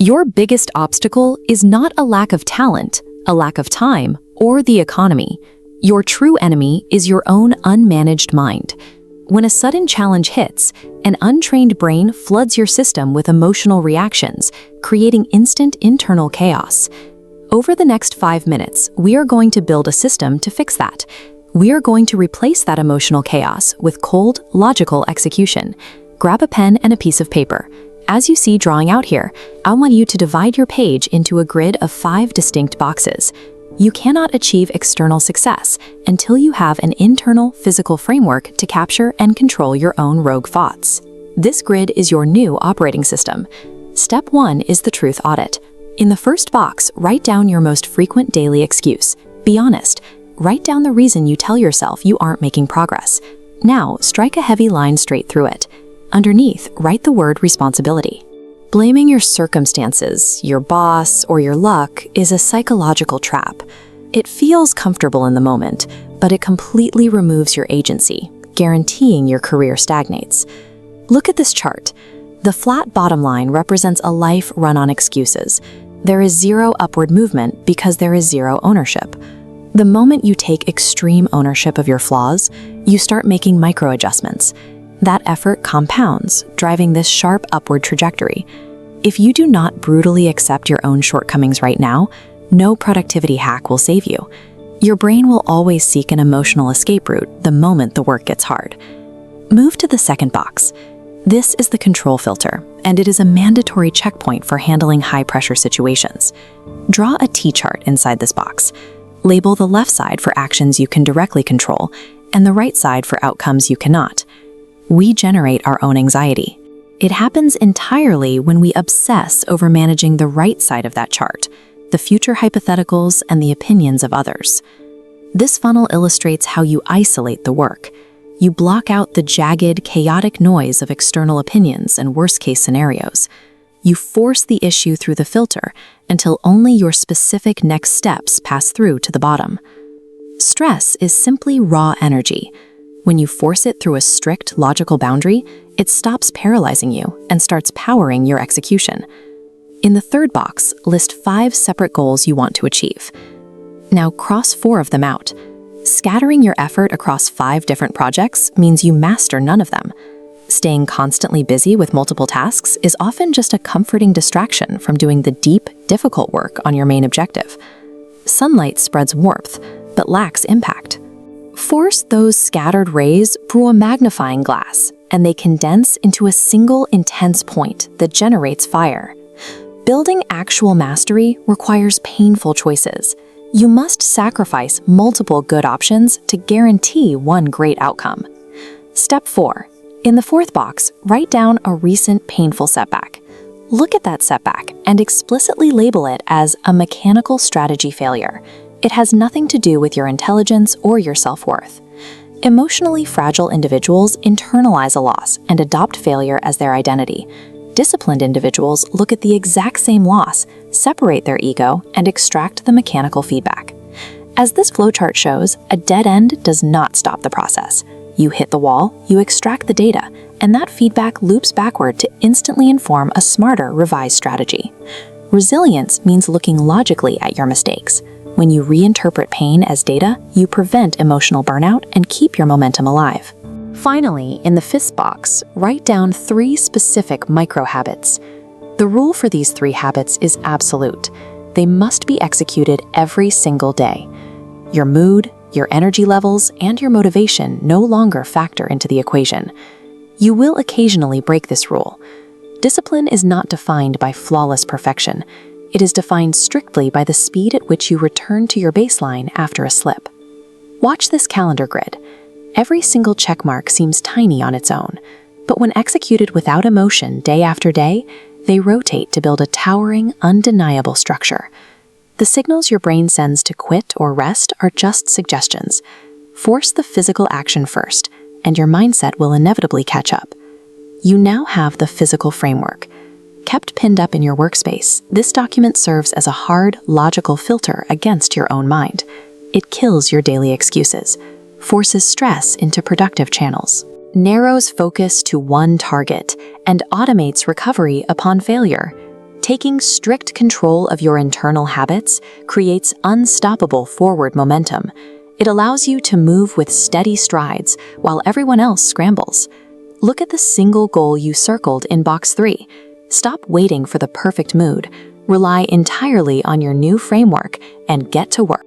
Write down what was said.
Your biggest obstacle is not a lack of talent, a lack of time, or the economy. Your true enemy is your own unmanaged mind. When a sudden challenge hits, an untrained brain floods your system with emotional reactions, creating instant internal chaos. Over the next 5 minutes, we are going to build a system to fix that. We are going to replace that emotional chaos with cold, logical execution. Grab a pen and a piece of paper. As you see drawing out here, I want you to divide your page into a grid of 5 distinct boxes. You cannot achieve external success until you have an internal physical framework to capture and control your own rogue thoughts. This grid is your new operating system. Step 1 is the truth audit. In the first box, write down your most frequent daily excuse. Be honest. Write down the reason you tell yourself you aren't making progress. Now, strike a heavy line straight through it. Underneath, write the word responsibility. Blaming your circumstances, your boss, or your luck is a psychological trap. It feels comfortable in the moment, but it completely removes your agency, guaranteeing your career stagnates. Look at this chart. The flat bottom line represents a life run on excuses. There is zero upward movement because there is zero ownership. The moment you take extreme ownership of your flaws, you start making micro adjustments. That effort compounds, driving this sharp upward trajectory. If you do not brutally accept your own shortcomings right now, no productivity hack will save you. Your brain will always seek an emotional escape route the moment the work gets hard. Move to the second box. This is the control filter, and it is a mandatory checkpoint for handling high-pressure situations. Draw a T-chart inside this box. Label the left side for actions you can directly control, and the right side for outcomes you cannot. We generate our own anxiety. It happens entirely when we obsess over managing the right side of that chart, the future hypotheticals and the opinions of others. This funnel illustrates how you isolate the work. You block out the jagged, chaotic noise of external opinions and worst-case scenarios. You force the issue through the filter until only your specific next steps pass through to the bottom. Stress is simply raw energy. When you force it through a strict logical boundary, it stops paralyzing you and starts powering your execution. In the third box, list 5 separate goals you want to achieve. Now cross 4 of them out. Scattering your effort across 5 different projects means you master none of them. Staying constantly busy with multiple tasks is often just a comforting distraction from doing the deep, difficult work on your main objective. Sunlight spreads warmth, but lacks impact. Force those scattered rays through a magnifying glass, and they condense into a single intense point that generates fire. Building actual mastery requires painful choices. You must sacrifice multiple good options to guarantee one great outcome. Step 4. In the fourth box, write down a recent painful setback. Look at that setback and explicitly label it as a mechanical strategy failure. It has nothing to do with your intelligence or your self-worth. Emotionally fragile individuals internalize a loss and adopt failure as their identity. Disciplined individuals look at the exact same loss, separate their ego, and extract the mechanical feedback. As this flowchart shows, a dead end does not stop the process. You hit the wall, you extract the data, and that feedback loops backward to instantly inform a smarter, revised strategy. Resilience means looking logically at your mistakes. When you reinterpret pain as data, you prevent emotional burnout and keep your momentum alive. Finally, in the fifth box, write down 3 specific micro-habits. The rule for these 3 habits is absolute. They must be executed every single day. Your mood, your energy levels, and your motivation no longer factor into the equation. You will occasionally break this rule. Discipline is not defined by flawless perfection. It is defined strictly by the speed at which you return to your baseline after a slip. Watch this calendar grid. Every single checkmark seems tiny on its own, but when executed without emotion day after day, they rotate to build a towering, undeniable structure. The signals your brain sends to quit or rest are just suggestions. Force the physical action first, and your mindset will inevitably catch up. You now have the physical framework. Kept pinned up in your workspace, this document serves as a hard, logical filter against your own mind. It kills your daily excuses, forces stress into productive channels, narrows focus to one target, and automates recovery upon failure. Taking strict control of your internal habits creates unstoppable forward momentum. It allows you to move with steady strides while everyone else scrambles. Look at the single goal you circled in box 3. Stop waiting for the perfect mood. Rely entirely on your new framework and get to work.